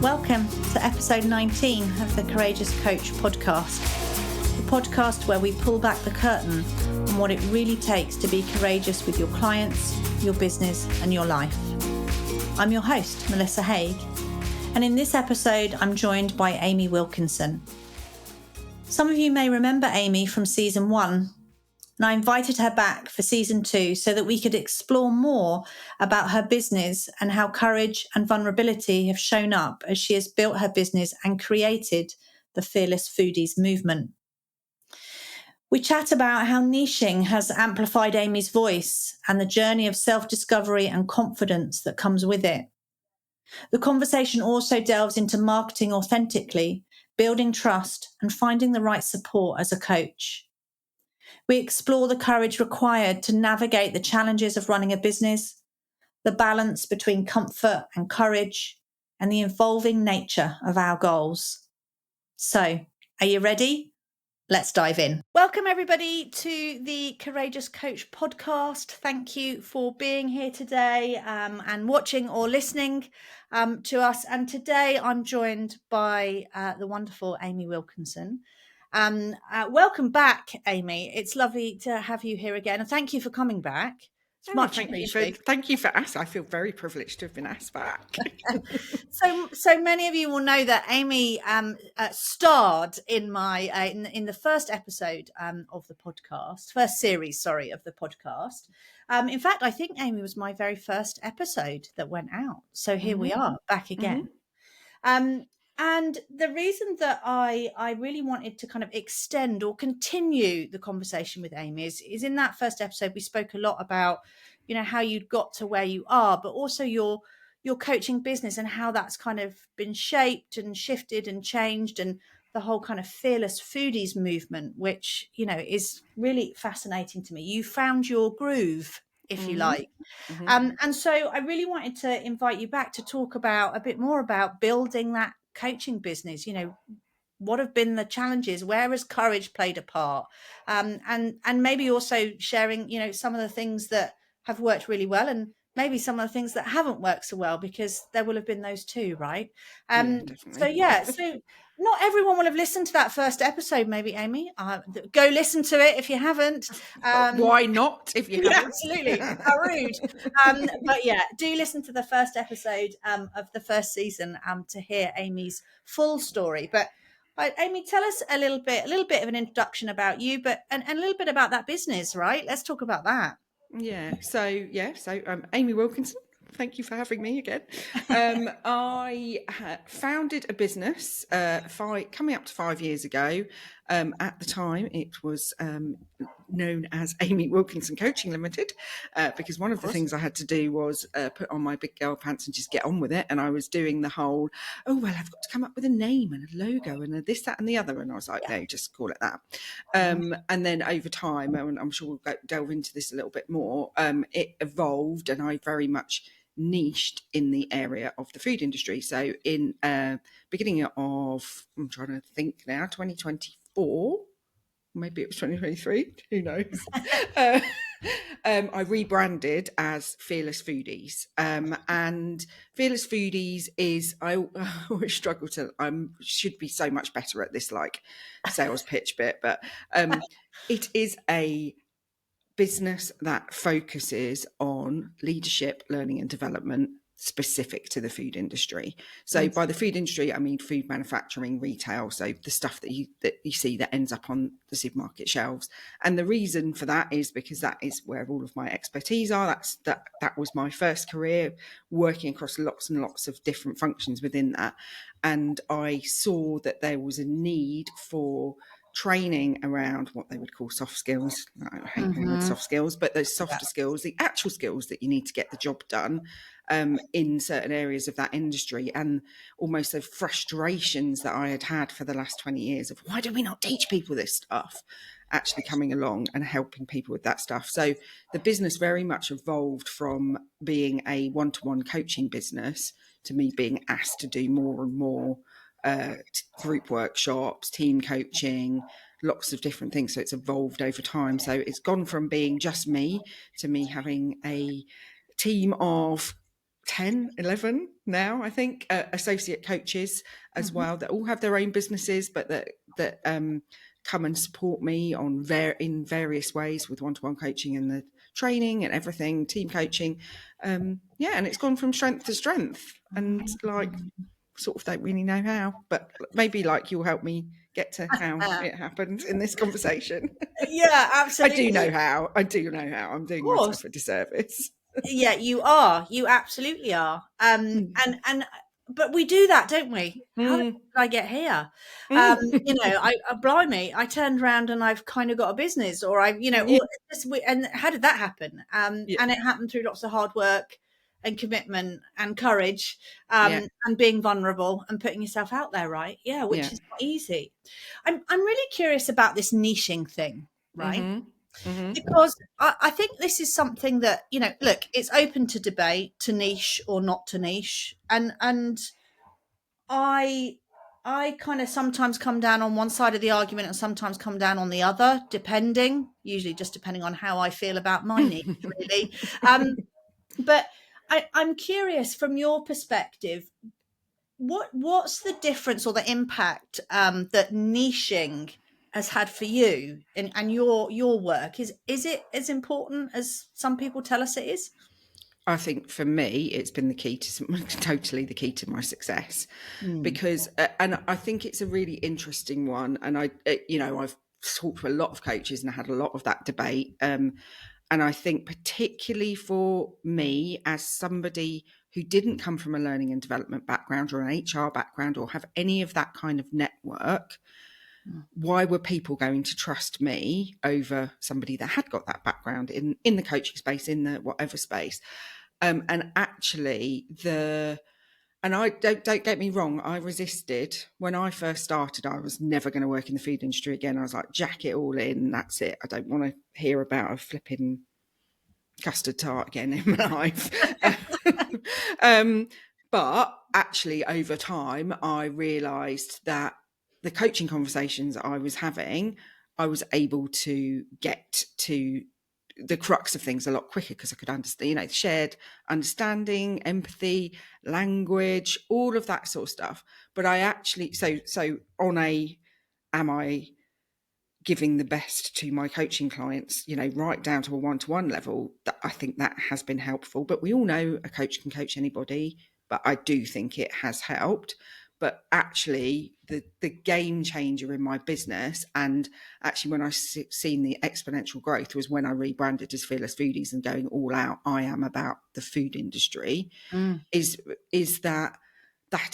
Welcome to episode 19 of the Courageous Coach podcast, the podcast where we pull back the curtain on what it really takes to be courageous with your clients, your business, and your life. I'm your host, Melissa Haigh, and in this episode, I'm joined by Amy Wilkinson. Some of you may remember Amy from season 1, and I invited her back for season 2 so that we could explore more about her business and how courage and vulnerability have shown up as she has built her business and created the Fearless Foodies movement. We chat about how niching has amplified Amy's voice and the journey of self-discovery and confidence that comes with it. The conversation also delves into marketing authentically, building trust, and finding the right support as a coach. We explore the courage required to navigate the challenges of running a business, the balance between comfort and courage, and the evolving nature of our goals. So, are you ready? Let's dive in. Welcome, everybody, to the Courageous Coach podcast. Thank you for being here today and watching or listening to us. And today I'm joined by the wonderful Amy Wilkinson. Welcome back, Amy. It's lovely to have you here again. And thank you for coming back. It's much appreciated. Thank you for asking. I feel very privileged to have been asked back. So many of you will know that Amy starred in my in the first episode of the podcast, first series, of the podcast. In fact, I think Amy was my very first episode that went out. So here we are back again. And the reason that I really wanted to kind of extend or continue the conversation with Amy is in that first episode, we spoke a lot about, you know, how you'd got to where you are, but also your coaching business and how that's kind of been shaped and shifted and changed, and the whole kind of Fearless Foodies movement, which, you know, is really fascinating to me. You found your groove, if you like. And so I really wanted to invite you back to talk about a bit more about building that coaching business. You know, what have been the challenges? Where has courage played a part? And maybe also sharing, you know, some of the things that have worked really well and maybe some of the things that haven't worked so well, because there will have been those too, right? Definitely. So not everyone will have listened to that first episode, maybe, Amy. Go listen to it if you haven't. Why not if you haven't? Absolutely. How rude. But yeah, do listen to the first episode of the first season to hear Amy's full story. But Amy, tell us a little bit of an introduction about you, and a little bit about that business, right? Let's talk about that. So Amy Wilkinson. Thank you for having me again. I founded a business coming up to 5 years ago. At the time, it was known as Amy Wilkinson Coaching Limited, because one of the things I had to do was put on my big girl pants and just get on with it. And I was doing the whole, I've got to come up with a name and a logo and a this, that, and the other. And I was like, no, just call it that. And then over time, and I'm sure we'll delve into this a little bit more, it evolved, and I very much niched in the area of the food industry. So in beginning of, I'm trying to think now, 2024, maybe it was 2023, who knows. I rebranded as Fearless Foodies, and Fearless Foodies is, I always struggle to, should be so much better at this like sales pitch bit, but it is a business that focuses on leadership, learning and development specific to the food industry. So by the food industry, I mean food manufacturing, retail, so the stuff that you see that ends up on the supermarket shelves. And the reason for that is because that is where all of my expertise are. That was my first career, working across lots and lots of different functions within that. And I saw that there was a need for training around what they would call soft skills. I hate the word soft skills, but those softer skills, the actual skills that you need to get the job done in certain areas of that industry, and almost the frustrations that I had for the last 20 years of why do we not teach people this stuff, actually coming along and helping people with that stuff. So the business very much evolved from being a one-to-one coaching business to me being asked to do more and more group workshops, team coaching, lots of different things. So it's evolved over time. So it's gone from being just me to me having a team of 10, 11 now, I think, associate coaches as well, that all have their own businesses, but that come and support me in various ways with one-to-one coaching and the training and everything, team coaching. And it's gone from strength to strength, and like sort of don't really know how, but maybe like you'll help me get to how it happened in this conversation. Yeah, absolutely. I do know how. I'm doing myself a disservice. Yeah, you are. You absolutely are. But we do that, don't we? How did I get here? Blimey, I turned around and I've kind of got a business, or and how did that happen? And it happened through lots of hard work and commitment and courage, and being vulnerable and putting yourself out there, right? Yeah, which is not easy. I'm really curious about this niching thing, right? Because I think this is something that, look, it's open to debate, to niche or not to niche. And I kind of sometimes come down on one side of the argument and sometimes come down on the other, usually just depending on how I feel about my niche, really. But I'm curious, from your perspective, what's the difference or the impact that niching has had for you and your work? Is it as important as some people tell us it is? I think for me, it's been totally the key to my success, because, and I think it's a really interesting one. And I've talked to a lot of coaches and I had a lot of that debate. And I think particularly for me, as somebody who didn't come from a learning and development background or an HR background or have any of that kind of network, why were people going to trust me over somebody that had got that background in the coaching space, in the whatever space? And actually and I don't get me wrong, I resisted when I first started. I was never going to work in the food industry again. I was like, jack it all in, that's it. I don't want to hear about a flipping custard tart again in my life. But actually, over time, I realised that the coaching conversations I was having, I was able to get to the crux of things a lot quicker because I could understand, shared understanding, empathy, language, all of that sort of stuff. But I actually, so am I giving the best to my coaching clients, right down to a one-to-one level, that I think that has been helpful. But we all know a coach can coach anybody, but I do think it has helped. But actually the game changer in my business, and actually when I seen the exponential growth, was when I rebranded as Fearless Foodies and going all out. I am about the food industry. Is that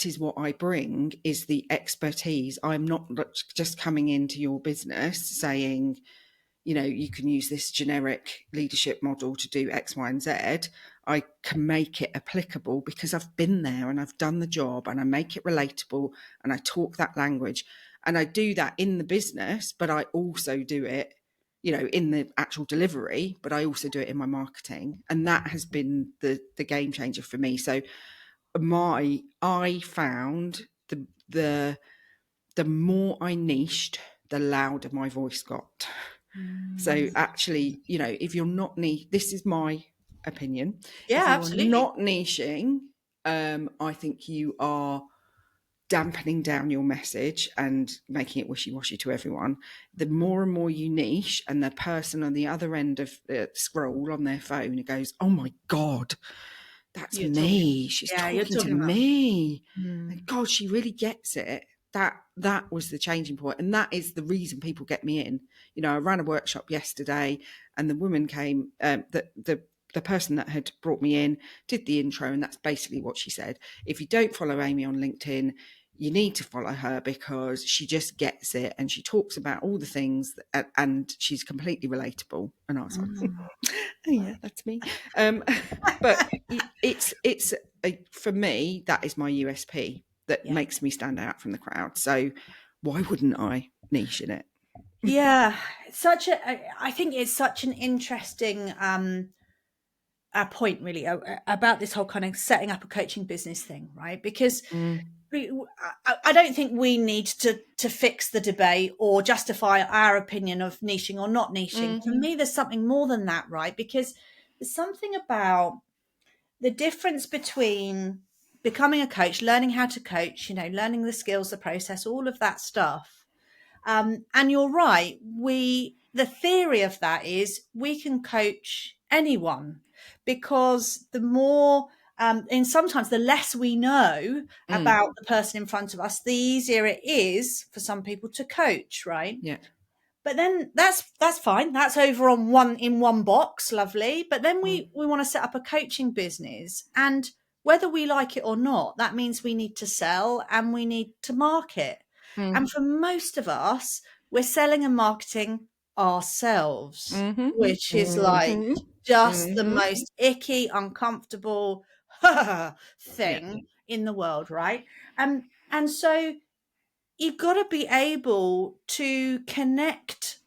is what I bring, is the expertise. I'm not just coming into your business saying, you can use this generic leadership model to do X, Y, and Z. I can make it applicable because I've been there and I've done the job, and I make it relatable and I talk that language, and I do that in the business, but I also do it, in the actual delivery, but I also do it in my marketing. And that has been the game changer for me. So I found the more I niched, the louder my voice got. So actually, if you're not this is my opinion. Yeah, if you're absolutely not niching, I think you are dampening down your message and making it wishy-washy to everyone. The more and more you niche, and the person on the other end of the scroll on their phone, it goes, oh my God, that's me. She's talking to me. God, she really gets it. That was the changing point. And that is the reason people get me in. I ran a workshop yesterday, and the woman came, the person that had brought me in did the intro, and that's basically what she said. If you don't follow Amy on LinkedIn, you need to follow her, because she just gets it, and she talks about all the things and she's completely relatable. And I was like, oh yeah, that's me. But it's for me, that is my USP that makes me stand out from the crowd. So why wouldn't I niche in it? Yeah, I think it's such an interesting point, really, about this whole kind of setting up a coaching business thing, right? Because I don't think we need to fix the debate or justify our opinion of niching or not niching. For me, there's something more than that, right? Because there's something about the difference between becoming a coach, learning how to coach, learning the skills, the process, all of that stuff. And you're right. The theory of that is we can coach anyone, because the more, and sometimes the less we know about the person in front of us, the easier it is for some people to coach, right? Yeah. But then that's fine. That's over on one box, lovely. But then we want to set up a coaching business, and whether we like it or not, that means we need to sell and we need to market. And for most of us, we're selling and marketing ourselves, which is like just the most icky, uncomfortable thing in the world, right? And so you've got to be able to connect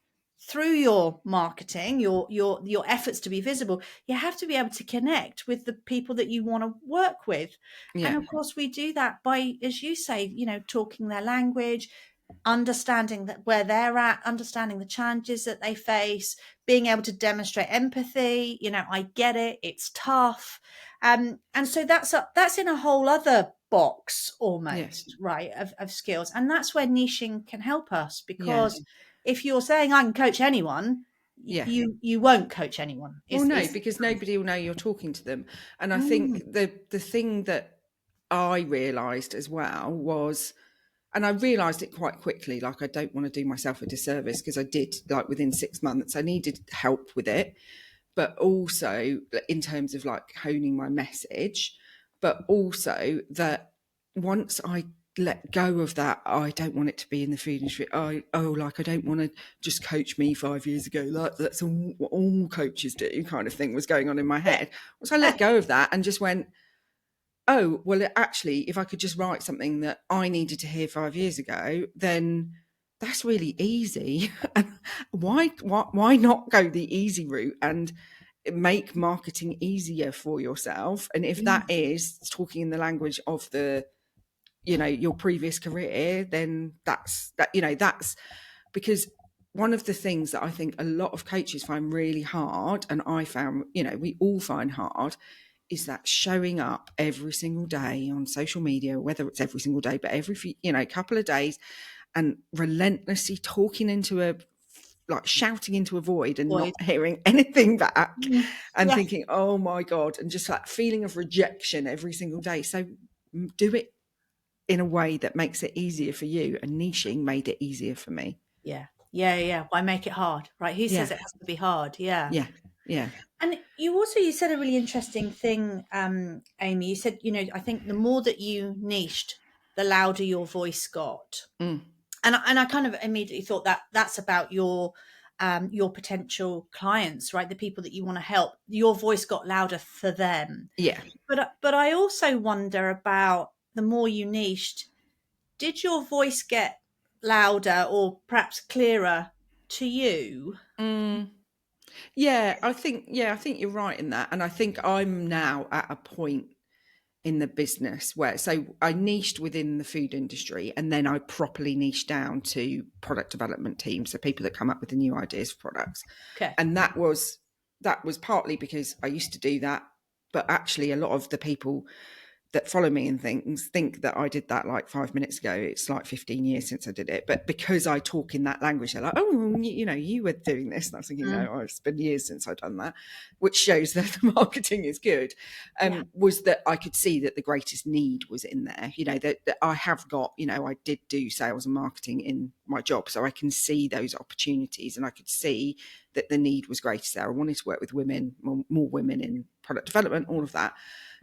through your marketing, your efforts to be visible. You have to be able to connect with the people that you want to work with. And of course we do that by, as you say, talking their language, understanding that where they're at, understanding the challenges that they face, being able to demonstrate empathy. I get it, it's tough. And so that's in a whole other box almost, right, of skills. And that's where niching can help us, because if you're saying I can coach anyone, you won't coach anyone. Because nobody will know you're talking to them. And I think the thing that I realised as well was, and I realised it quite quickly, like I don't want to do myself a disservice, because I did, like within 6 months, I needed help with it, but also in terms of like honing my message, but also that once I let go of that, I don't want it to be in the food industry. I don't want to just coach me 5 years ago. Like that's what all coaches do, kind of thing was going on in my head. Once I let go of that and just went, oh, well, actually, if I could just write something that I needed to hear 5 years ago, then that's really easy. why not go the easy route and make marketing easier for yourself? And if that is talking in the language of your previous career, then that's because one of the things that I think a lot of coaches find really hard, and I found, we all find hard, is that showing up every single day on social media, whether it's every single day, but every couple of days, and relentlessly shouting into a void and not hearing anything back, and thinking, oh my God, and just that feeling of rejection every single day. So do it in a way that makes it easier for you, and niching made it easier for me. Why make it hard, right? Who says it has to be hard? Yeah. And you said a really interesting thing, Amy. You said, I think the more that you niched, the louder your voice got. And I kind of immediately thought that that's about your potential clients, right? The people that you want to help. Your voice got louder for them. Yeah. But I also wonder about the more you niched, did your voice get louder or perhaps clearer to you? Yeah, I think you're right in that. And I think I'm now at a point in the business where, so I niched within the food industry, and then I properly niched down to product development teams, so people that come up with the new ideas for products. Okay. And that was partly because I used to do that, but actually a lot of the people that follow me and things think that I did that like 5 minutes ago. It's like 15 years since I did it. But because I talk in that language, they're like, oh, you were doing this. And I was thinking, no, it's been years since I've done that, which shows that the marketing is good. Was that I could see that the greatest need was in there. That I have got, I did do sales and marketing in my job. So I can see those opportunities, and I could see that the need was greatest there. I wanted to work with women, more women in product development, all of that.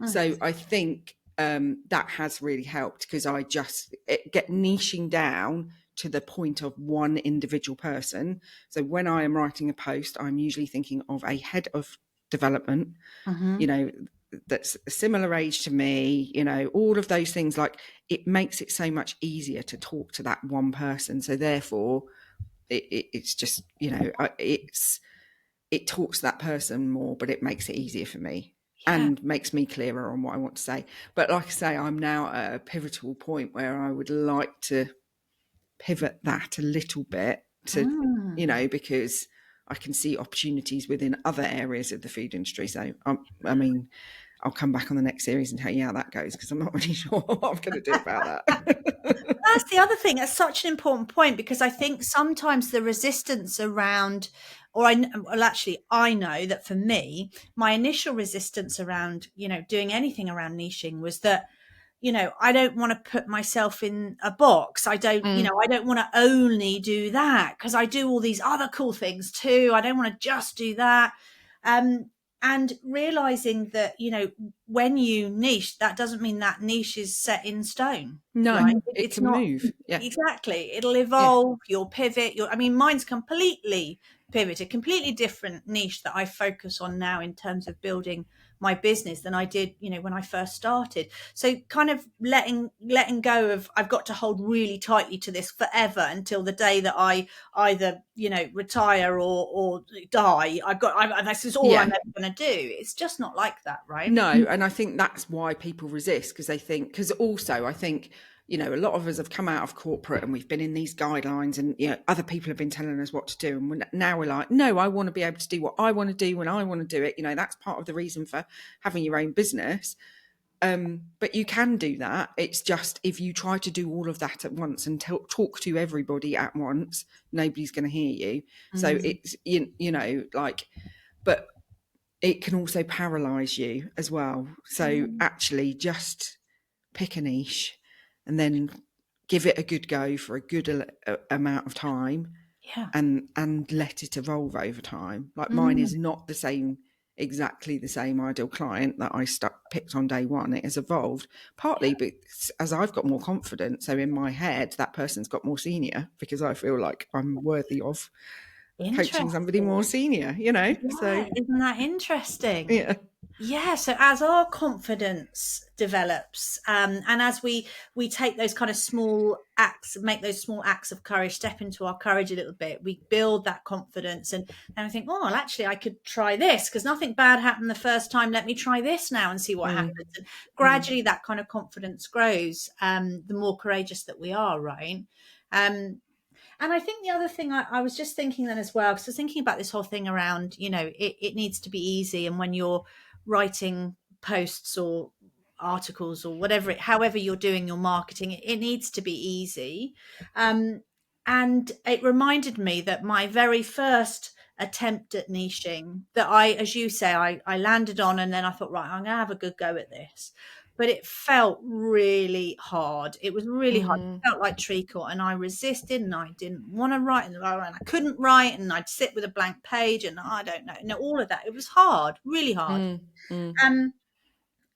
So I think that has really helped, because I just get niching down to the point of one individual person. So when I am writing a post, I'm usually thinking of a head of development, that's a similar age to me, all of those things. Like, it makes it so much easier to talk to that one person. So therefore it's just, it talks to that person more, but it makes it easier for me. And makes me clearer on what I want to say. But like I say, I'm now at a pivotal point where I would like to pivot that a little bit to, because I can see opportunities within other areas of the food industry. So, I mean, I'll come back on the next series and tell you how that goes, because I'm not really sure what I'm going to do about that. That's the other thing. That's such an important point, because I think sometimes the resistance around, I know that for me, my initial resistance around, doing anything around niching was that, I don't want to put myself in a box. I don't, I don't want to only do that, because I do all these other cool things too. I don't want to just do that. And realizing that, when you niche, that doesn't mean that niche is set in stone. No, right? it It's can not. move. Yeah. Exactly. It'll evolve, you'll pivot. Mine's completely pivoted, completely different niche that I focus on now in terms of building my business than I did, when I first started. So kind of letting go of, I've got to hold really tightly to this forever until the day that I either, retire or die. This is all I'm ever going to do. It's just not like that, right? No, and I think that's why people resist, because they think, because also I think, a lot of us have come out of corporate and we've been in these guidelines, and other people have been telling us what to do, and now we're like, no, I want to be able to do what I want to do when I want to do it. That's part of the reason for having your own business. But you can do that. It's just, if you try to do all of that at once and talk to everybody at once, nobody's going to hear you. So it's but it can also paralyze you as well. So actually just pick a niche and then give it a good go for a good amount of time, and let it evolve over time. Like mine is not exactly the same ideal client that I picked on day one. It has evolved partly because as I've got more confidence, so in my head that person's got more senior, because I feel like I'm worthy of coaching somebody more senior, so isn't that interesting? yeah. So as our confidence develops, and as we take those kind of small acts, make those small acts of courage, step into our courage a little bit, we build that confidence, and I think, oh, well, actually I could try this because nothing bad happened the first time. Let me try this now and see what happens. And gradually that kind of confidence grows, the more courageous that we are, right? And I think the other thing I was just thinking then as well, because I was thinking about this whole thing around, it needs to be easy. And when you're writing posts or articles or whatever, however you're doing your marketing, it needs to be easy. And it reminded me that my very first attempt at niching, that as you say, I landed on, and then I thought, right, I'm going to have a good go at this. But it felt really hard. It was really hard. It felt like treacle, and I resisted, and I didn't want to write, and I couldn't write, and I'd sit with a blank page, and I don't know, all of that. It was hard, really hard. And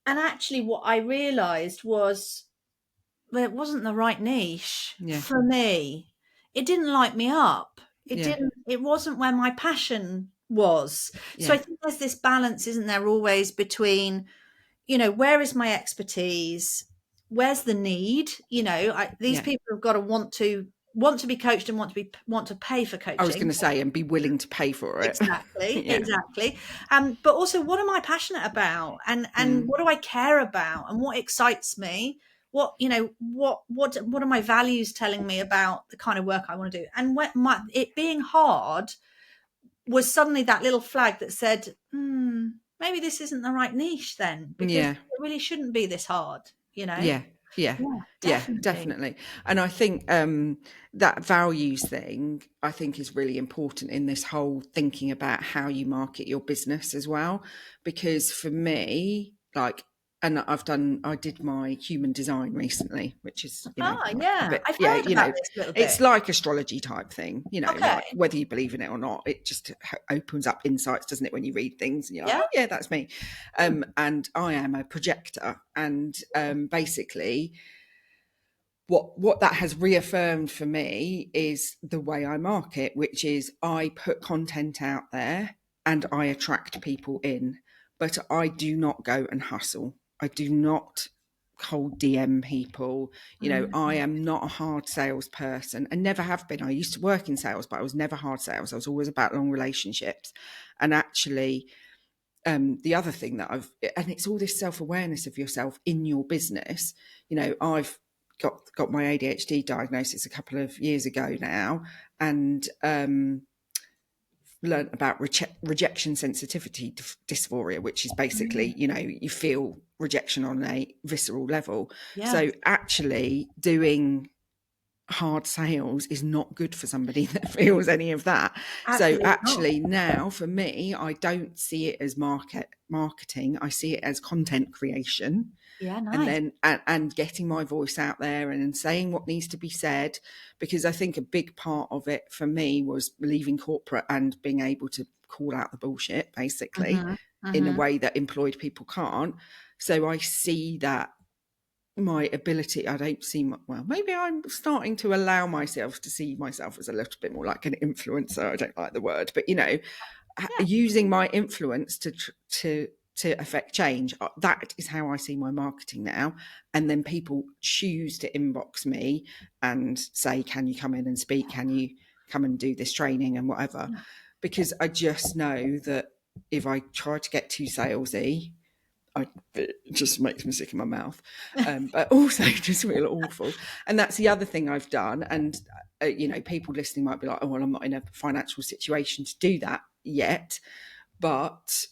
actually what I realized was that it wasn't the right niche for me. It didn't light me up. It wasn't where my passion was. So I think there's this balance, isn't there, always between, where is my expertise? Where's the need? These people have got to want to be coached and want to pay for coaching. I was going to say, and be willing to pay for it. Exactly. But also, what am I passionate about, and what do I care about, and what excites me? What are my values telling me about the kind of work I want to do? And it being hard was suddenly that little flag that said, maybe this isn't the right niche then, because it really shouldn't be this hard, Yeah, definitely. And I think that values thing, I think, is really important in this whole thinking about how you market your business as well. Because for me, I did my human design recently, which is, I've heard about this little bit. It's like astrology type thing, like whether you believe in it or not, it just opens up insights, doesn't it, when you read things and you're like, oh yeah, that's me. And I am a projector, and basically what that has reaffirmed for me is the way I market, which is I put content out there and I attract people in, but I do not go and hustle. I do not cold DM people. I am not a hard salesperson, and never have been. I used to work in sales, but I was never hard sales. I was always about long relationships. And actually, the other thing and it's all this self-awareness of yourself in your business. I've got my ADHD diagnosis a couple of years ago now, and learnt about rejection sensitivity dysphoria, which is basically, you know, you feel rejection on a visceral level. Yeah. So actually doing hard sales is not good for somebody that feels any of that. Absolutely So not. actually now for me, I don't see it as marketing. I see it as content creation. Yeah, nice. And then and getting my voice out there and saying what needs to be said, because I think a big part of it for me was leaving corporate and being able to call out the bullshit basically in a way that employed people can't. So I see that my ability, I don't see well, maybe I'm starting to allow myself to see myself as a little bit more like an influencer. I don't like the word, but you know, using my influence to affect change. That is how I see my marketing now. And then people choose to inbox me and say, can you come in and speak? Can you come and do this training and whatever? Because I just know that if I try to get too salesy, it just makes me sick in my mouth, but also just feel awful. And that's the other thing I've done. And, you know, people listening might be like, oh, well, I'm not in a financial situation to do that yet. But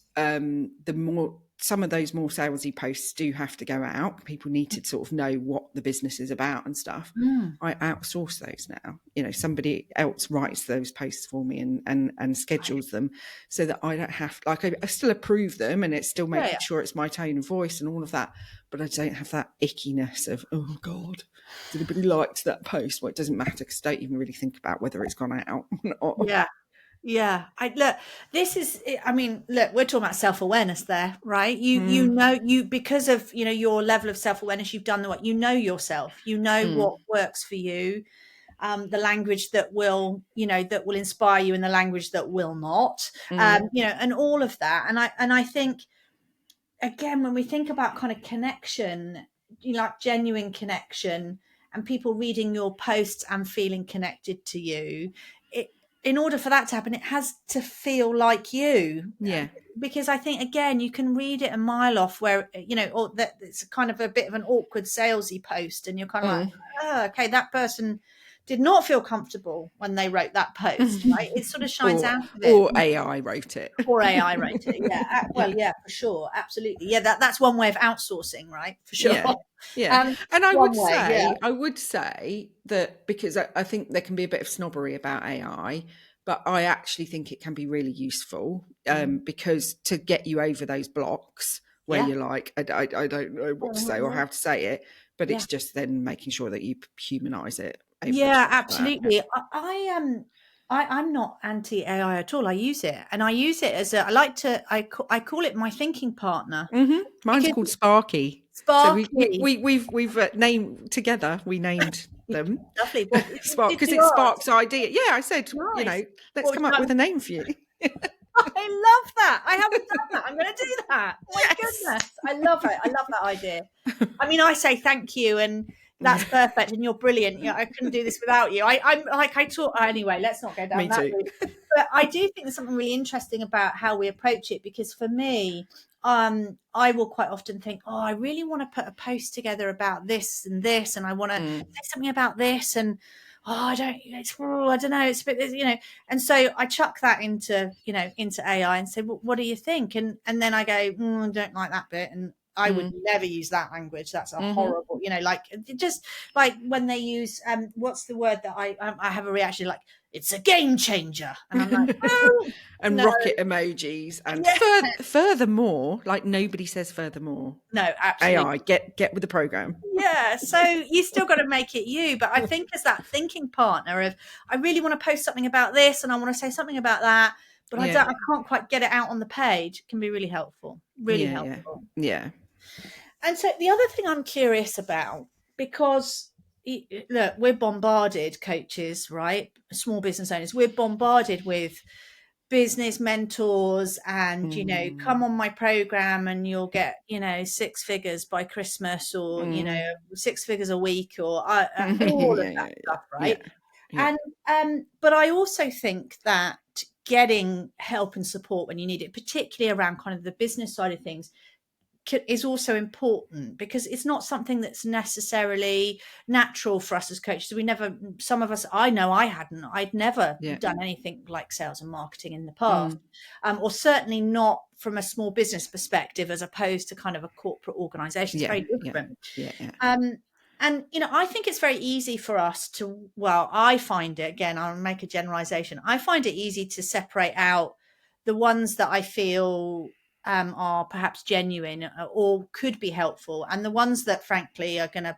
some of those more salesy posts do have to go out. People need to sort of know what the business is about and stuff. I outsource those now. You know, somebody else writes those posts for me and schedules them so that I don't have, like, I still approve them and it's still making sure it's my tone of voice and all of that. But I don't have that ickiness of, oh God, did anybody like that post? Well, it doesn't matter because I don't even really think about whether it's gone out or not. Yeah. Yeah. Look, we're talking about self-awareness there, right? You know, because of, you know, your level of self-awareness, you've done the work, you know yourself, you know what works for you, the language that will, you know, that will inspire you and the language that will not, you know, and all of that. And I think, again, when we think about kind of connection, you know, like genuine connection and people reading your posts and feeling connected to you, in order for that to happen, it has to feel like you. Yeah. Because I think, again, you can read it a mile off where, you know, or that it's kind of a bit of an awkward salesy post and you're kind of like, oh, okay, that person did not feel comfortable when they wrote that post, right? It sort of shines out of it. Or AI wrote it. Or AI wrote it, yeah. Well, yeah, for sure, absolutely. Yeah, that's one way of outsourcing, right? For sure. Yeah. And I would say that, because I think there can be a bit of snobbery about AI, but I actually think it can be really useful, because to get you over those blocks where you're like, I don't know what to say or how to say it, but it's just then making sure that you humanize it. Yeah, absolutely. I'm not anti AI at all. I use it, and I use it as I call it my thinking partner. Mine's called Sparky. Sparky. So we've named together. We named them. Lovely. Well, Spark, because it sparks idea. Yeah, I said, nice. You know, let's come up with a name for you. I love that. I haven't done that. I'm going to do that. Oh my goodness. I love it. I love that idea. I mean, I say thank you, and that's perfect, and you're brilliant. You know, I couldn't do this without you. I'm like, I taught anyway. Let's not go down that route. But I do think there's something really interesting about how we approach it, because for me, I will quite often think, oh, I really want to put a post together about this and this, and I want to say something about this, and I don't know, it's a bit, you know, and so I chuck that into AI and say, well, what do you think? And then I go, I don't like that bit, and I would never use that language. That's a horrible, you know, like, just like when they use what's the word that I have a reaction like, it's a game changer, and I'm like, oh, and no. Rocket emojis, and furthermore, like, nobody says furthermore. No, absolutely. AI, get with the program. Yeah, so you still got to make it you, but I think as that thinking partner of, I really want to post something about this and I want to say something about that, but I can't quite get it out on the page, can be really helpful. Really helpful. Yeah. And so the other thing I'm curious about, because look, we're bombarded, coaches, right? Small business owners, we're bombarded with business mentors and, you know, come on my program and you'll get, you know, 6 figures by Christmas, or, you know, 6 figures a week, or all of that stuff, right? Yeah. And, but I also think that getting help and support when you need it, particularly around kind of the business side of things, is also important, because it's not something that's necessarily natural for us as coaches. Some of us, I know I'd never done anything like sales and marketing in the past, or certainly not from a small business perspective, as opposed to kind of a corporate organization. It's very different. And, I think it's very easy for us to, I find it, again, I'll make a generalization. I find it easy to separate out the ones that I feel are perhaps genuine or could be helpful, and the ones that frankly are going to,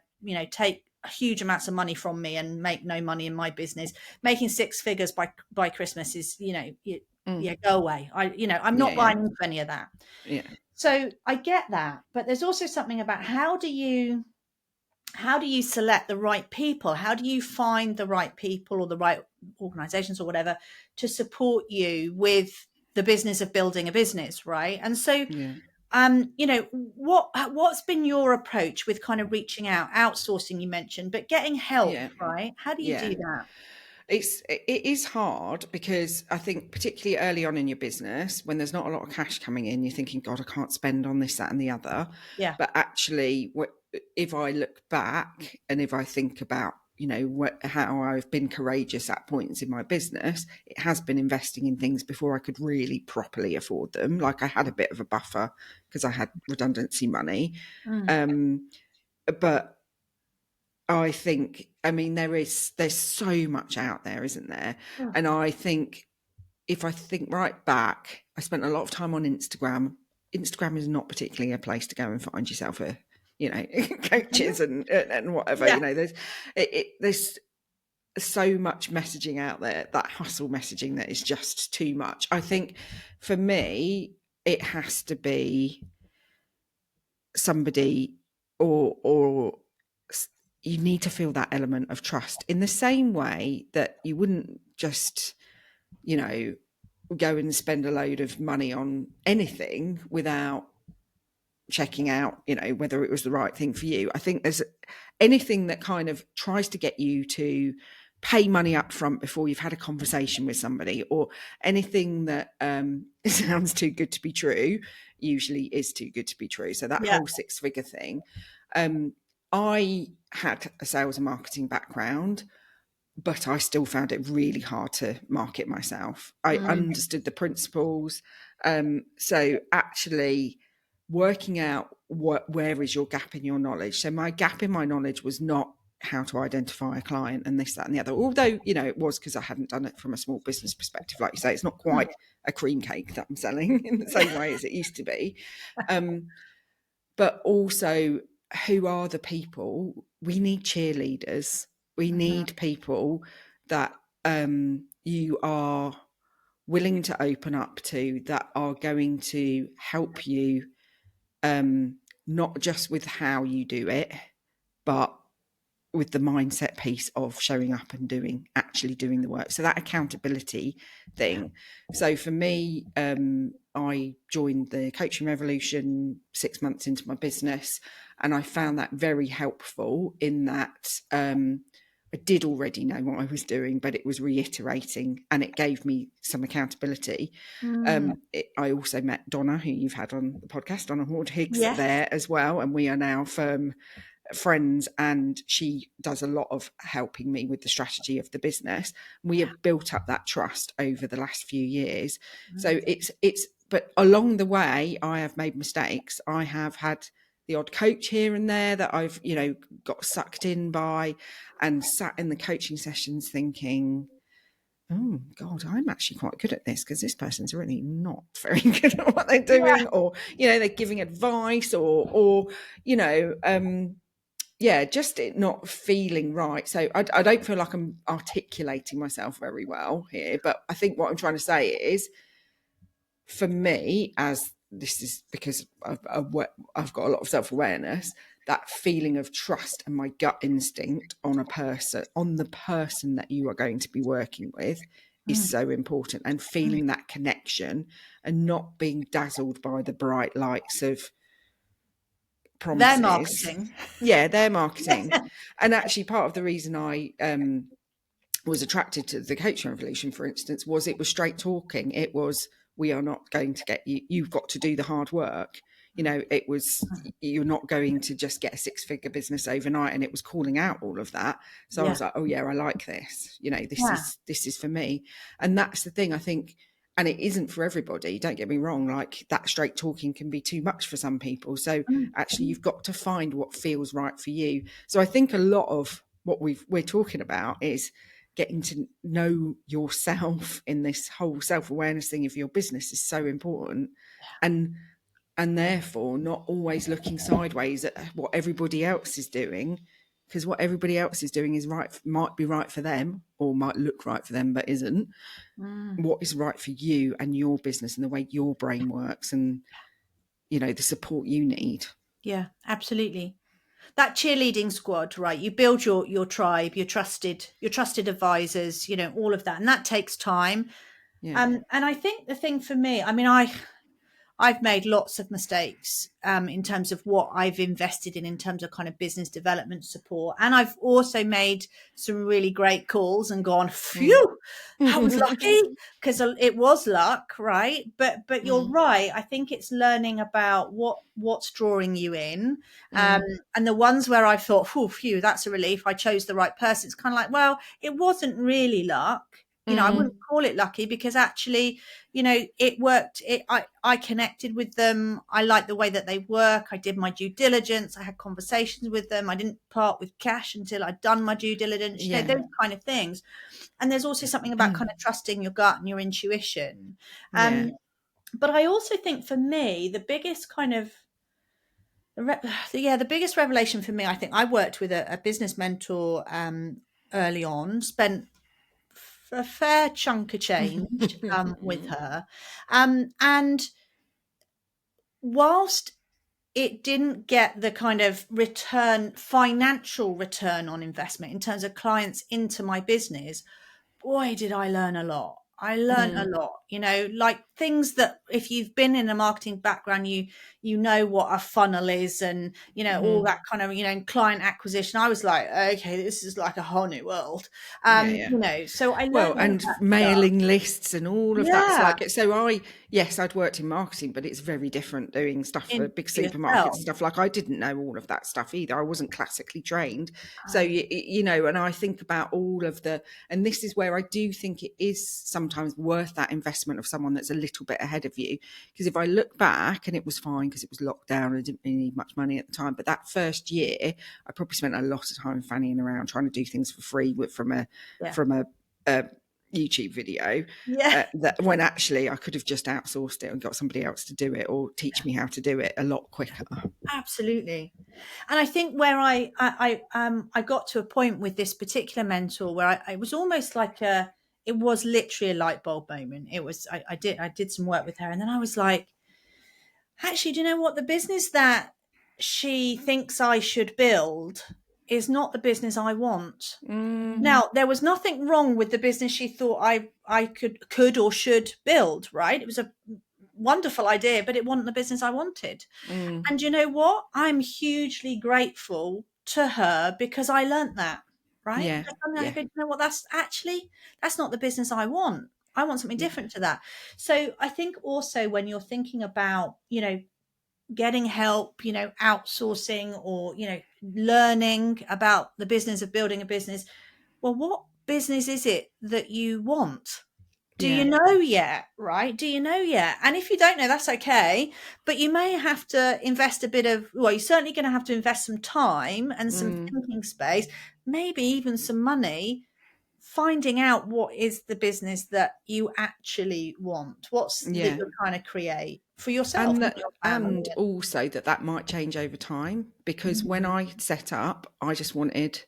take huge amounts of money from me and make no money in my business. Making six figures by Christmas is, go away. I'm not buying into any of that. So I get that, but there's also something about how do you select the right people? How do you find the right people or the right organizations or whatever to support you with the business of building a business, right? And so, what's been your approach with kind of reaching out, outsourcing, you mentioned, but getting help, right? How do you do that? It is hard, because I think particularly early on in your business, when there's not a lot of cash coming in, you're thinking, God, I can't spend on this, that, and the other. Yeah. But actually, if I look back and if I think about, how I've been courageous at points in my business, it has been investing in things before I could really properly afford them. Like, I had a bit of a buffer because I had redundancy money. But I think, there's so much out there, isn't there? And I think, if I think right back, I spent a lot of time on Instagram. Instagram is not particularly a place to go and find yourself coaches and whatever. There's so much messaging out there, that hustle messaging, that is just too much. I think for me, it has to be somebody, or you need to feel that element of trust, in the same way that you wouldn't just, go and spend a load of money on anything without checking out, whether it was the right thing for you. I think there's anything that kind of tries to get you to pay money up front before you've had a conversation with somebody, or anything that sounds too good to be true, usually is too good to be true. So that whole six-figure thing, I had a sales and marketing background, but I still found it really hard to market myself. I understood the principles. So actually working out where is your gap in your knowledge. So my gap in my knowledge was not how to identify a client and this, that, and the other. Although, it was because I hadn't done it from a small business perspective. Like you say, it's not quite a cream cake that I'm selling in the same way as it used to be. But also, who are the people? We need cheerleaders. We need people that you are willing to open up to, that are going to help you, not just with how you do it, but with the mindset piece of showing up and actually doing the work. So that accountability thing. So for me, I joined the Coaching Revolution 6 months into my business, and I found that very helpful, in that I did already know what I was doing, but it was reiterating, and it gave me some accountability. I also met Donna, who you've had on the podcast, Donna Ward-Higgs, there as well, and we are now firm friends, and she does a lot of helping me with the strategy of the business. We have built up that trust over the last few years. So but along the way, I have made mistakes. I have had the odd coach here and there that I've, got sucked in by, and sat in the coaching sessions thinking, oh God, I'm actually quite good at this, because this person's really not very good at what they're doing, or, they're giving advice, or just it not feeling right. So I don't feel like I'm articulating myself very well here, but I think what I'm trying to say is, for me, as this is because I've got a lot of self-awareness, that feeling of trust and my gut instinct on the person that you are going to be working with is so important, and feeling that connection and not being dazzled by the bright lights of promises. Their marketing. Yeah, their marketing. And actually part of the reason I was attracted to the Coaching Revolution, for instance, was it was straight talking. It was, we are not going to get you, you've got to do the hard work. you know, it was, you're not going to just get a 6-figure business overnight, and it was calling out all of that. So I was like, oh yeah, I like this, you know, this is for me. And that's the thing, I think, and it isn't for everybody, don't get me wrong, like that straight talking can be too much for some people. So actually you've got to find what feels right for you. So I think a lot of what we're talking about is getting to know yourself in this whole self-awareness thing of your business is so important. And therefore not always looking sideways at what everybody else is doing, because what everybody else is doing is right, might be right for them, or might look right for them but isn't. What is right for you and your business and the way your brain works, and you know, the support you need. Yeah, absolutely. That cheerleading squad, right? You build your tribe, your trusted advisors, you know, all of that, and that takes time. And I think the thing for me, I mean, I've made lots of mistakes in terms of what I've invested in terms of kind of business development support. And I've also made some really great calls and gone, phew, I was lucky, because it was luck, right? But you're right. I think it's learning about what's drawing you in. And the ones where I thought, phew, that's a relief, I chose the right person. It's kind of like, well, it wasn't really luck. You know, I wouldn't call it lucky, because actually, you know, it worked. I connected with them. I liked the way that they work. I did my due diligence. I had conversations with them. I didn't part with cash until I'd done my due diligence, you know, those kind of things. And there's also something about kind of trusting your gut and your intuition. But I also think for me, the biggest kind of, the biggest revelation for me, I think I worked with a business mentor early on, spent a fair chunk of change with her. And whilst it didn't get the kind of financial return on investment in terms of clients into my business, boy, did I learn a lot. I learned a lot, you know, like things that if you've been in a marketing background, you know what a funnel is, and, you know, all that kind of, you know, client acquisition. I was like, okay, this is like a whole new world. You know, so I learned and mailing lists and all of that's like, so I'd worked in marketing, but it's very different doing stuff for big supermarkets and stuff. Like I didn't know all of that stuff either. I wasn't classically trained. So, you know, and I think about all of and this is where I do think it is sometimes worth that investment of someone that's a little bit ahead of you. Because if I look back, and it was fine because it was locked down and I didn't really need much money at the time, but that first year I probably spent a lot of time fannying around trying to do things for free from a YouTube video, that when actually I could have just outsourced it and got somebody else to do it, or teach me how to do it a lot quicker. Absolutely. And I think where I got to a point with this particular mentor where I was almost like it was literally a light bulb moment. It was, I did some work with her, and then I was like, actually, do you know what? The business that she thinks I should build is not the business I want. Now, there was nothing wrong with the business she thought I could or should build, right? It was a wonderful idea, but it wasn't the business I wanted. And you know what? I'm hugely grateful to her because I learnt that, right? I go, you know what? That's not the business I want. I want something different to that. So I think also when you're thinking about, you know, getting help, you know, outsourcing, or, you know, learning about the business of building a business, well, what business is it that you want? Do you know yet? Right? Do you know yet? And if you don't know, that's okay. But you may have to invest you're certainly going to have to invest some time and some thinking space, maybe even some money, finding out what is the business that you actually want. What's that you're trying to create for yourself and your family. And also that might change over time, because when I set up, I just wanted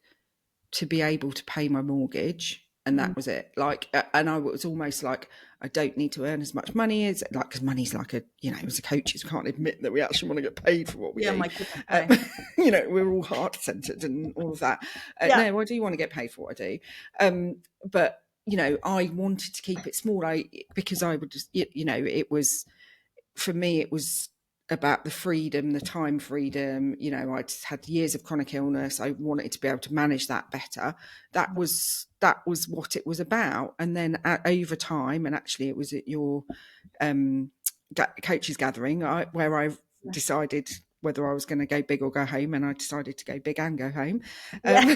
to be able to pay my mortgage, and that was it. Like, and I was almost like, I don't need to earn as much money as, like, because money's like as a coaches, we can't admit that we actually want to get paid for what we do. My goodness, you know, we're all heart-centered and all of that. No, I do want to get paid for what I do. But, you know, I wanted to keep it small. Because I would just, you know, it was, for me, it was about the freedom, the time freedom. You know, I'd had years of chronic illness. I wanted to be able to manage that better. That was what it was about. And then over time, and actually it was at your coaches gathering where I decided whether I was going to go big or go home, and I decided to go big and go home. Yeah.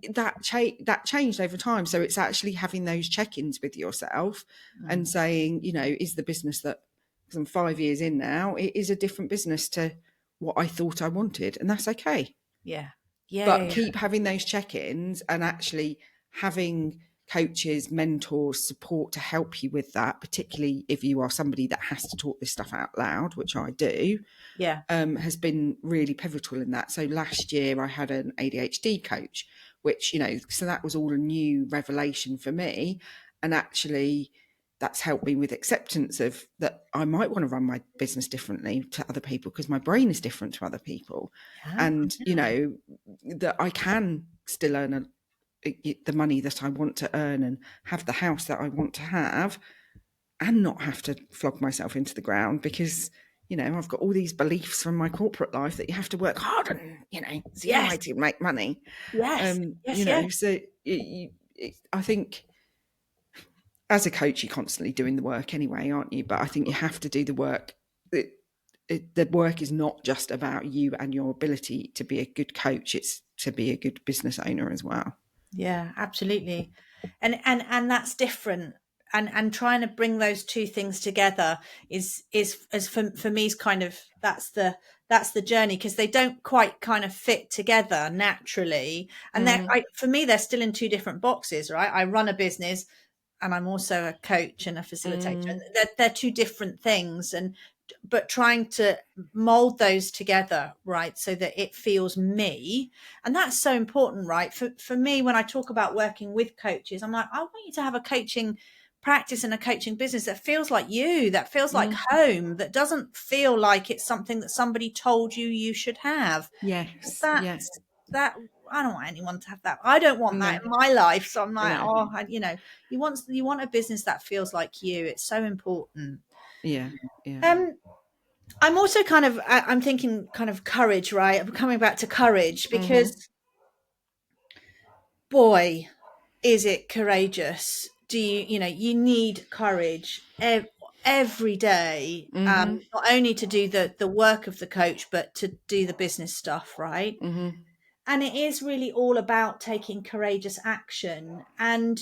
That changed over time. So it's actually having those check-ins with yourself and saying, is the business that, because I'm 5 years in now, it is a different business to what I thought I wanted, and that's okay. Yeah. But keep having those check-ins and actually having coaches, mentors, support to help you with that, particularly if you are somebody that has to talk this stuff out loud, which I do, has been really pivotal in that. So last year I had an ADHD coach, which, so that was all a new revelation for me. And actually that's helped me with acceptance of that I might want to run my business differently to other people because my brain is different to other people. And, that I can still earn the money that I want to earn and have the house that I want to have and not have to flog myself into the ground because, I've got all these beliefs from my corporate life that you have to work hard and, it's the only way to make money. So I think as a coach, you're constantly doing the work anyway, aren't you? But I think you have to do the work. The work is not just about you and your ability to be a good coach. It's to be a good business owner as well. Yeah, absolutely. And that's different. And trying to bring those two things together is as for me is kind of that's the journey, because they don't quite kind of fit together naturally. And for me, they're still in two different boxes, right? I run a business and I'm also a coach and a facilitator. And they're two different things, but trying to mold those together, right, so that it feels me. And that's so important, right? For me, when I talk about working with coaches, I'm like, I want you to have a coaching practice and a coaching business that feels like you, that feels like home, that doesn't feel like it's something that somebody told you should have. Yes. That I don't want anyone to have that. I don't want that in my life. So I'm like, you want a business that feels like you. It's so important. Yeah. I'm also I'm thinking kind of courage, right? I'm coming back to courage because boy, is it courageous. Do you need courage every day, not only to do the work of the coach, but to do the business stuff, right? And it is really all about taking courageous action. And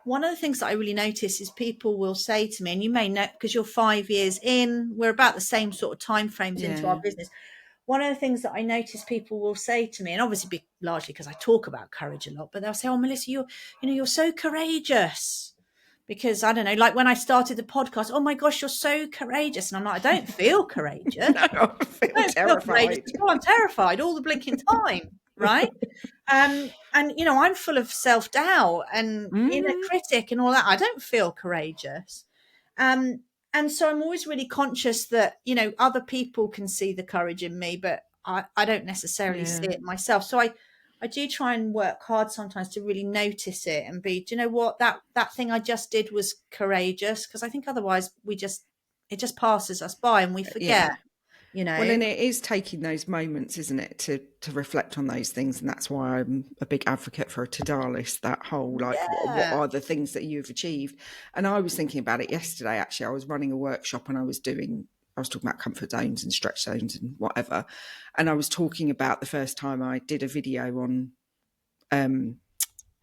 one of the things that I really notice is people will say to me, and you may know because you're 5 years in, we're about the same sort of time frames into our business. One of the things that I notice people will say to me, and obviously largely because I talk about courage a lot, but they'll say, "Oh, Melissa, you're so courageous." Because I don't know, like when I started the podcast, oh my gosh, you're so courageous. And I'm like, I don't feel courageous. No, I feel terrified. I'm terrified all the blinking time, right? And I'm full of self-doubt and inner critic and all that. I don't feel courageous. And so I'm always really conscious that, other people can see the courage in me, but I don't necessarily see it myself. So I do try and work hard sometimes to really notice it and be, do you know what, that thing I just did was courageous, because I think otherwise it just passes us by and we forget. Well, and it is taking those moments, isn't it, to reflect on those things. And that's why I'm a big advocate for a to-do list, that whole, what are the things that you've achieved? And I was thinking about it yesterday, actually. I was running a workshop and I was talking about comfort zones and stretch zones and whatever. And I was talking about the first time I did a video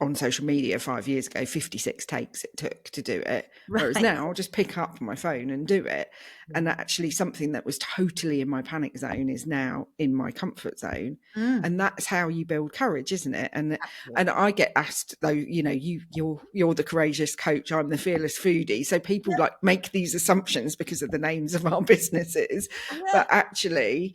on social media 5 years ago, 56 takes it took to do it. Right. Whereas now I'll just pick up my phone and do it. And actually something that was totally in my panic zone is now in my comfort zone. And that's how you build courage, isn't it? And I get asked though, you're the courageous coach, I'm the fearless foodie. So people make these assumptions because of the names of our businesses. But actually,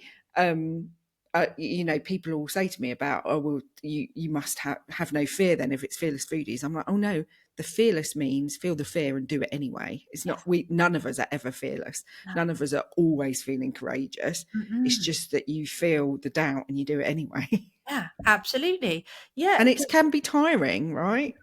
people will say to me about, oh, well, you must have no fear then if it's Fearless Foodies. I'm like, oh no, the fearless means feel the fear and do it anyway. It's not, none of us are ever fearless. No. None of us are always feeling courageous. It's just that you feel the doubt and you do it anyway. Yeah, absolutely. Yeah. And it can be tiring, right?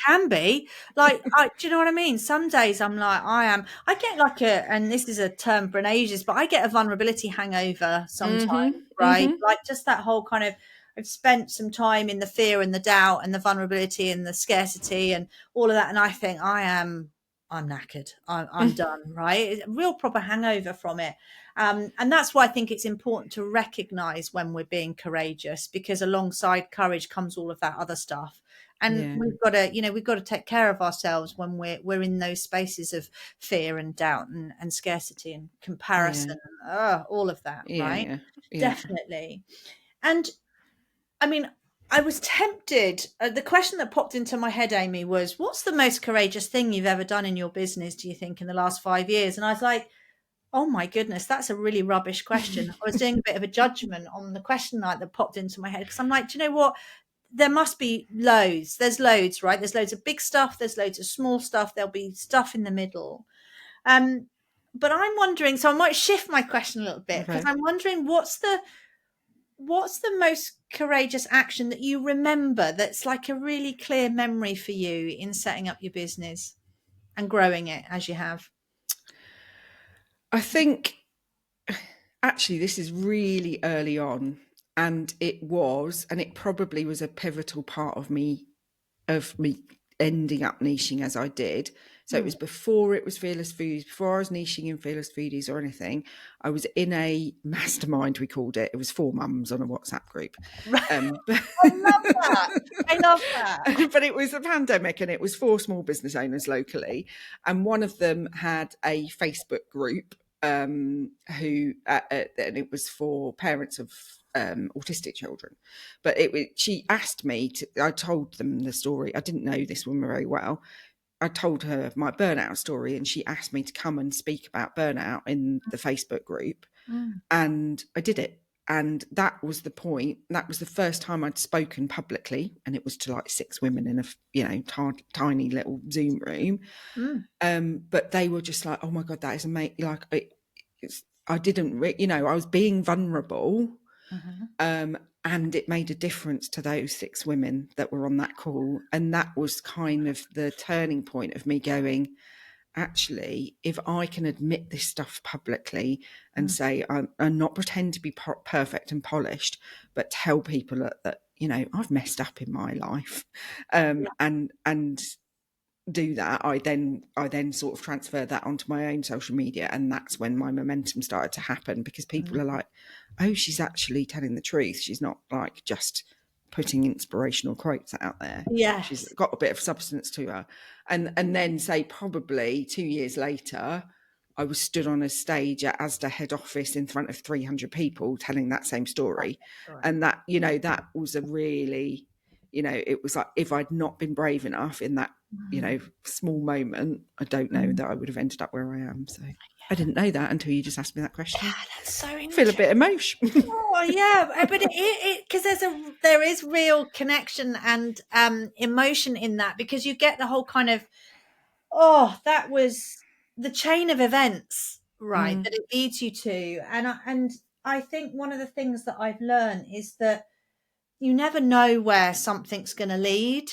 Can be like, do you know what I mean? Some days I'm like, I get and this is a term for an ageist, but I get a vulnerability hangover sometimes, right? Like just that whole kind of, I've spent some time in the fear and the doubt and the vulnerability and the scarcity and all of that. And I think I am I'm knackered. I'm done, right? It's a real proper hangover from it. And that's why I think it's important to recognize when we're being courageous, because alongside courage comes all of that other stuff. And Yeah. we've got to take care of ourselves when we're in those spaces of fear and doubt and scarcity and comparison, and all of that, right? Yeah. Definitely. And I mean, I was tempted. The question that popped into my head, Amy, was, what's the most courageous thing you've ever done in your business, do you think, in the last 5 years? And I was like, oh my goodness, that's a really rubbish question. I was doing a bit of a judgment on the question that popped into my head, because I'm like, do you know what? There must be loads. There's loads, right? There's loads of big stuff. There's loads of small stuff. There'll be stuff in the middle. But I'm wondering, so I might shift my question a little bit, because Okay. I'm wondering what's the most courageous action that you remember that's like a really clear memory for you in setting up your business and growing it as you have? I think actually this is really early on, and it probably was a pivotal part of me ending up niching as I did. So it was before it was Fearless Foodies, before I was niching in Fearless Foodies or anything. I was in a mastermind, we called it. It was 4 mums on a WhatsApp group. I love that. I love that. But it was a pandemic, and it was 4 small business owners locally. And one of them had a Facebook group and it was for parents of autistic children. But she asked me I told them the story. I didn't know this woman very well. I told her my burnout story, and she asked me to come and speak about burnout in the Facebook group. And I did it. And that was the point. That was the first time I'd spoken publicly, and it was to like 6 women in a tiny little Zoom room. But they were just like, "Oh my God, that is amazing!" Like, I didn't, I was being vulnerable, and it made a difference to those 6 women that were on that call. And that was kind of the turning point of me going, actually, if I can admit this stuff publicly and say, I'm not pretend to be perfect and polished, but tell people that I've messed up in my life, and do that, I then sort of transferred that onto my own social media, and that's when my momentum started to happen, because people are like, oh, she's actually telling the truth. She's not like just putting inspirational quotes out there. Yes. She's got a bit of substance to her. And then say probably 2 years later, I was stood on a stage at Asda head office in front of 300 people telling that same story. And that, that was a really, it was like, if I'd not been brave enough in that, small moment, I don't know that I would have ended up where I am. So I didn't know that until you just asked me that question. Yeah, that's so interesting. I feel a bit emotional. Oh yeah, but because there is real connection and emotion in that, because you get the whole kind of, that was the chain of events, right, that it leads you to. And I think one of the things that I've learned is that you never know where something's going to lead,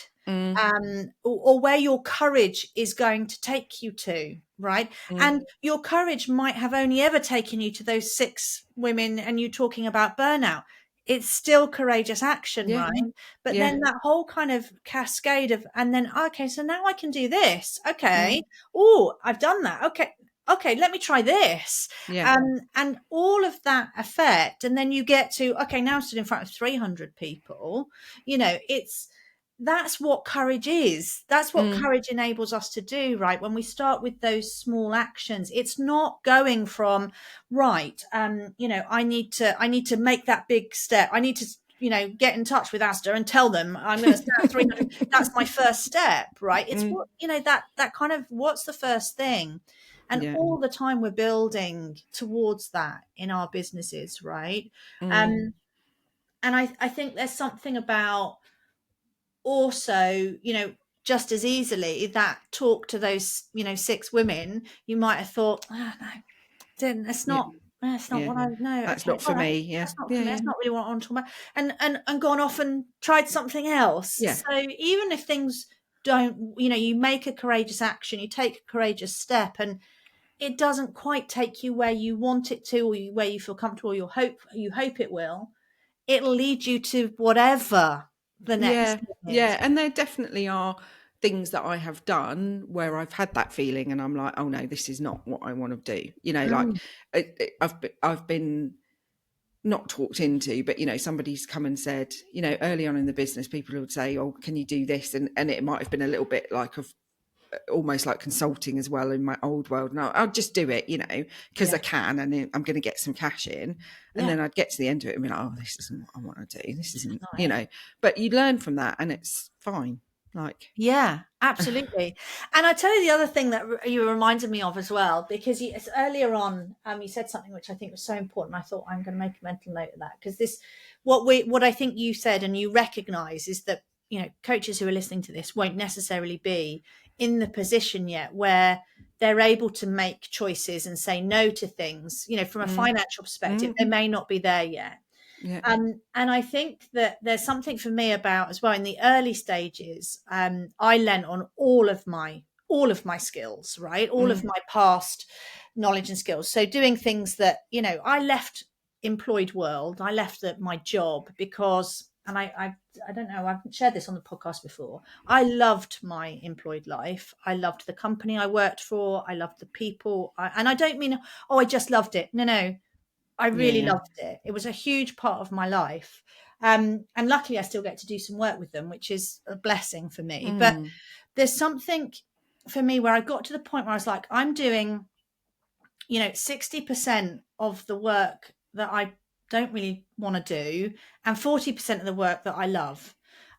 or where your courage is going to take you to, right? And your courage might have only ever taken you to those 6 women and you talking about burnout. It's still courageous action, right? But then that whole kind of cascade of, and then, okay, so now I can do this. Okay. Oh, I've done that. Okay, let me try this. And all of that effect. And then you get to, okay, now I'm stood in front of 300 people. That's what courage is. That's what courage enables us to do, right? When we start with those small actions, it's not going from, right, I need to make that big step. I need to, get in touch with Asda and tell them I'm going to stand 300. That's my first step, right? It's what, that kind of, what's the first thing? And all the time we're building towards that in our businesses, right? And I think there's something about also, just as easily that talk to those, 6 women, you might have thought, no, that's not what I know. That's not for me. Yeah. That's not for me. That's not really what I'm talking about. And gone off and tried something else. Yeah. So even if things don't, you make a courageous action, you take a courageous step, and it doesn't quite take you where you want it to, or where you feel comfortable, or you hope it will, it'll lead you to whatever the next thing is. And there definitely are things that I have done where I've had that feeling and I'm like, oh no, this is not what I want to do. You know, like I've been not talked into, but you know, somebody's come and said, you know, early on in the business, people would say, oh, can you do this? And it might have been a little bit like of almost like consulting as well in my old world. And I'll just do it, you know, because I can, and I'm going to get some cash in. And then I'd get to the end of it and be like, oh, this isn't what I want to do. This isn't, you know, but you learn from that and it's fine. Like, yeah, absolutely. And I tell you the other thing that you reminded me of as well, because it's earlier on, you said something which I think was so important. I thought I'm going to make a mental note of that, because this, what I think you said and you recognize is that, you know, coaches who are listening to this won't necessarily be in the position yet where they're able to make choices and say no to things, you know, from a financial perspective, they may not be there yet. yeah. And I think that there's something for me about as well in the early stages. I lent on all of my skills, right? All of my past knowledge and skills. So doing things that, you know, I left employed world, I left my job because, and I don't know, I've shared this on the podcast before. I loved my employed life. I loved the company I worked for. I loved the people. And I don't mean, oh, I just loved it. No. I really loved it. It was a huge part of my life. And luckily I still get to do some work with them, which is a blessing for me. But there's something for me where I got to the point where I was like, I'm doing, you know, 60% of the work that I don't really want to do and 40% of the work that I love.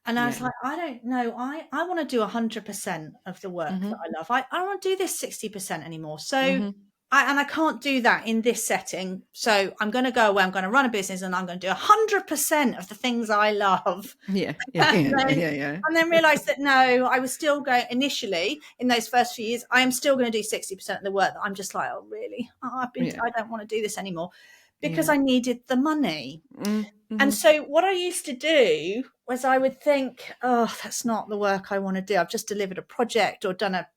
And I was like, I don't know. I want to do 100% of the work that I love. I don't want to do this 60% anymore. So I can't do that in this setting. So I'm going to go away. I'm going to run a business and I'm going to do 100% of the things I love. And then realized that no, I was still going initially in those first few years. I am still going to do 60% of the work that I'm just like, oh, really? I don't want to do this anymore because I needed the money. And so what I used to do was I would think, oh, that's not the work I want to do. I've just delivered a project or done a,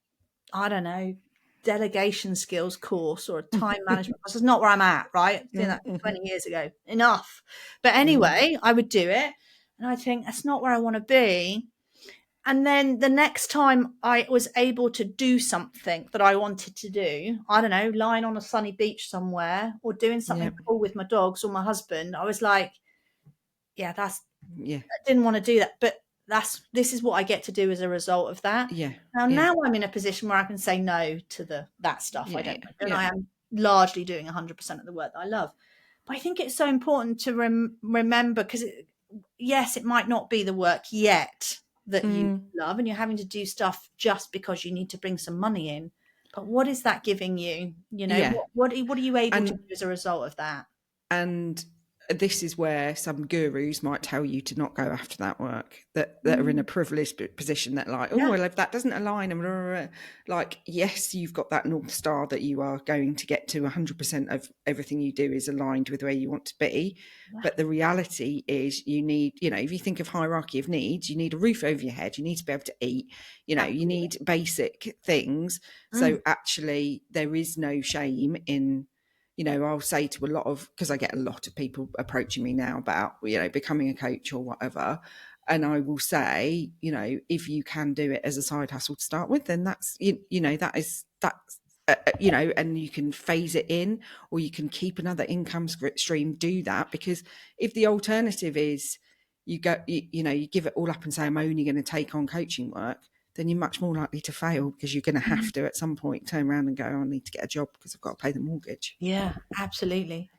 I don't know, delegation skills course or a time management course. It's not where I'm at, right? I did that 20 years ago. Enough. But anyway, I would do it. And I think that's not where I want to be. And then the next time I was able to do something that I wanted to do, I don't know, lying on a sunny beach somewhere or doing something cool with my dogs or my husband, I was like, I didn't want to do that. But this is what I get to do as a result of that. Now I'm in a position where I can say no to that stuff I don't like. And I am largely doing 100% of the work that I love. But I think it's so important to remember, because it might not be the work yet that you love and you're having to do stuff just because you need to bring some money in. But what is that giving you? You know, what are you able to do as a result of that? And this is where some gurus might tell you to not go after that work, that are in a privileged position, that like, well, if that doesn't align, and like, yes, you've got that North Star that you are going to get to 100% of everything you do is aligned with where you want to be. But the reality is you need, you know, if you think of hierarchy of needs, you need a roof over your head, you need to be able to eat, you know, you need basic things. So actually there is no shame in, you know, I'll say to a lot of, because I get a lot of people approaching me now about, you know, becoming a coach or whatever. And I will say, you know, if you can do it as a side hustle to start with, then that's, you know, that's, you know, and you can phase it in, or you can keep another income stream, do that. Because if the alternative is you go, you know, you give it all up and say, I'm only going to take on coaching work, then you're much more likely to fail, because you're going to have to at some point turn around and go, I need to get a job because I've got to pay the mortgage. Yeah, absolutely.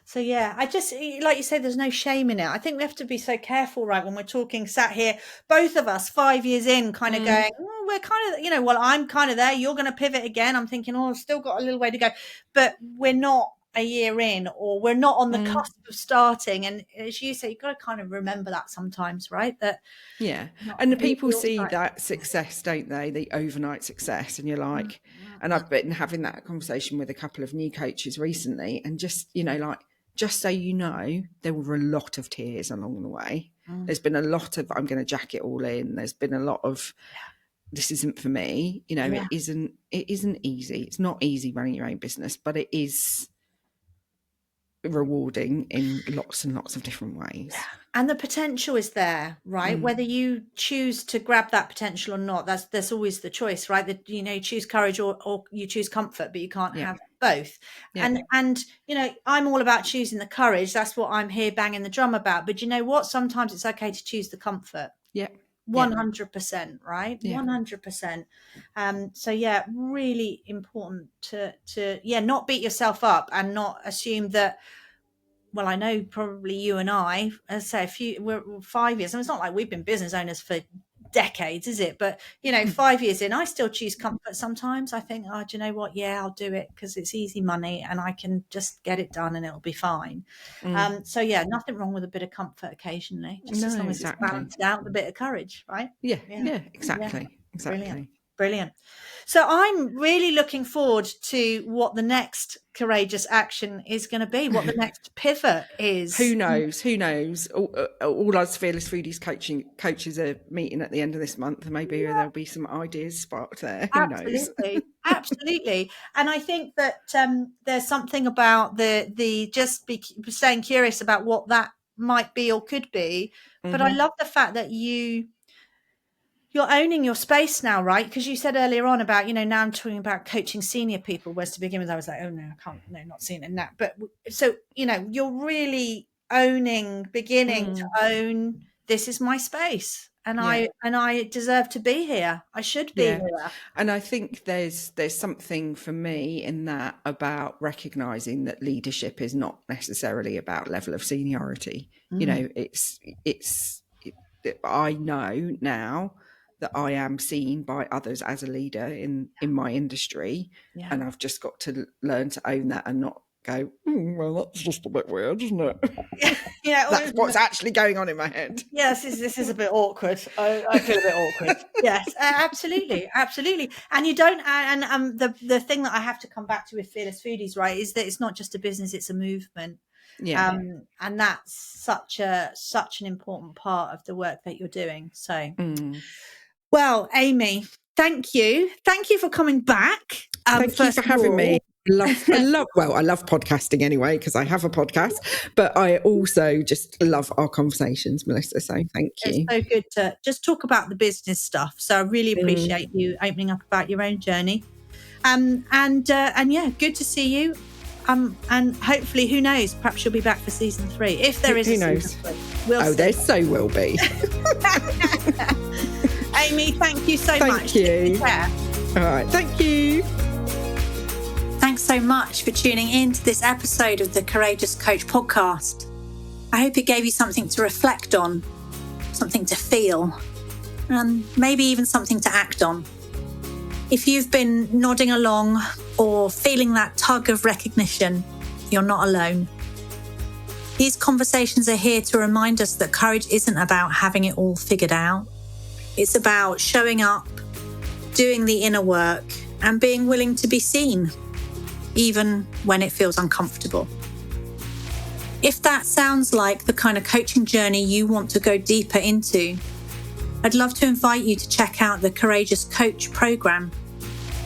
So I just, like you say, there's no shame in it. I think we have to be so careful, right, when we're talking, sat here, both of us 5 years in, kind of going, we're kind of, you know, well, I'm kind of there, you're going to pivot again. I'm thinking, I've still got a little way to go, but we're not a year in, or we're not on the cusp of starting. And as you say, you've got to kind of remember that sometimes, right? That and the people see that success, don't they? The overnight success, and you're like, and I've been having that conversation with a couple of new coaches recently, and just, you know, like, just so you know, there were a lot of tears along the way. There's been a lot of, I'm going to jack it all in. There's been a lot of, this isn't for me. You know, it isn't easy. It's not easy running your own business, but it is rewarding in lots and lots of different ways. And the potential is there, right? Whether you choose to grab that potential or not, that's always the choice, right? That, you know, you choose courage or you choose comfort, but you can't have both. And you know, I'm all about choosing the courage. That's what I'm here banging the drum about. But you know what? Sometimes it's okay to choose the comfort. 100%, right? 100%. So yeah, really important to not beat yourself up and not assume that, well, I know probably you and I, as I say, we're 5 years, and it's not like we've been business owners for decades, is it? But, you know, 5 years in, I still choose comfort sometimes. I think, oh, do you know what? Yeah, I'll do it because it's easy money and I can just get it done and it'll be fine. So yeah, nothing wrong with a bit of comfort occasionally, just as long as it's balanced out with a bit of courage, right? Yeah, exactly. Brilliant. So I'm really looking forward to what the next courageous action is going to be, what the next pivot is. Who knows? All us Fearless Foodies coaches are meeting at the end of this month. Maybe there'll be some ideas sparked there. Who knows? Absolutely. And I think that there's something about the just staying curious about what that might be or could be. But I love the fact that you're owning your space now, right? Because you said earlier on about, you know, now I'm talking about coaching senior people, whereas to begin with, I was like, oh no, I can't, no, not seeing it that. But so, you know, you're really beginning to own, this is my space. And I deserve to be here. I should be here. And I think there's something for me in that about recognizing that leadership is not necessarily about level of seniority. You know, I know now that I am seen by others as a leader in my industry. And I've just got to learn to own that and not go, well, that's just a bit weird, isn't it? That's what's actually going on in my head. Yes, this is a bit awkward. I feel a bit awkward. Yes, absolutely. And you don't, and the thing that I have to come back to with Fearless Foodies, right, is that it's not just a business, it's a movement. And that's such an important part of the work that you're doing. So, well, Amy, thank you for coming back. Thank you for having me. I love podcasting anyway, because I have a podcast, but I also just love our conversations, Melissa. So thank you. It's so good to just talk about the business stuff. So I really appreciate you opening up about your own journey. And yeah, good to see you. And hopefully, who knows, perhaps you'll be back for season 3. If there is a season 3. We'll see. There so will be. Amy, thank you so much. Thank you. All right, thank you. Thanks so much for tuning in to this episode of the Courageous Coach podcast. I hope it gave you something to reflect on, something to feel, and maybe even something to act on. If you've been nodding along or feeling that tug of recognition, you're not alone. These conversations are here to remind us that courage isn't about having it all figured out. It's about showing up, doing the inner work, and being willing to be seen, even when it feels uncomfortable. If that sounds like the kind of coaching journey you want to go deeper into, I'd love to invite you to check out the Courageous Coach program.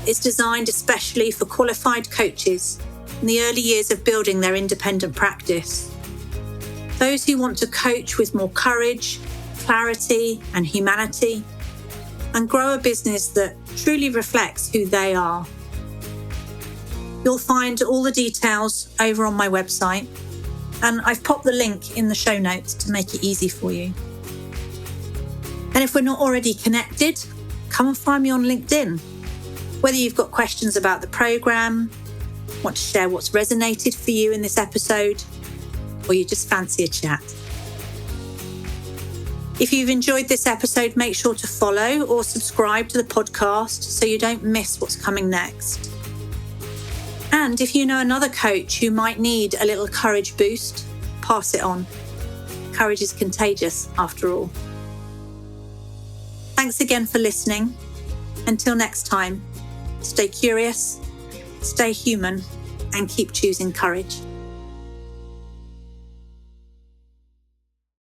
It's designed especially for qualified coaches in the early years of building their independent practice. Those who want to coach with more courage, clarity, and humanity, and grow a business that truly reflects who they are. You'll find all the details over on my website, and I've popped the link in the show notes to make it easy for you. And if we're not already connected, come and find me on LinkedIn. Whether you've got questions about the program, want to share what's resonated for you in this episode, or you just fancy a chat. If you've enjoyed this episode, make sure to follow or subscribe to the podcast so you don't miss what's coming next. And if you know another coach who might need a little courage boost, pass it on. Courage is contagious, after all. Thanks again for listening. Until next time, stay curious, stay human, and keep choosing courage.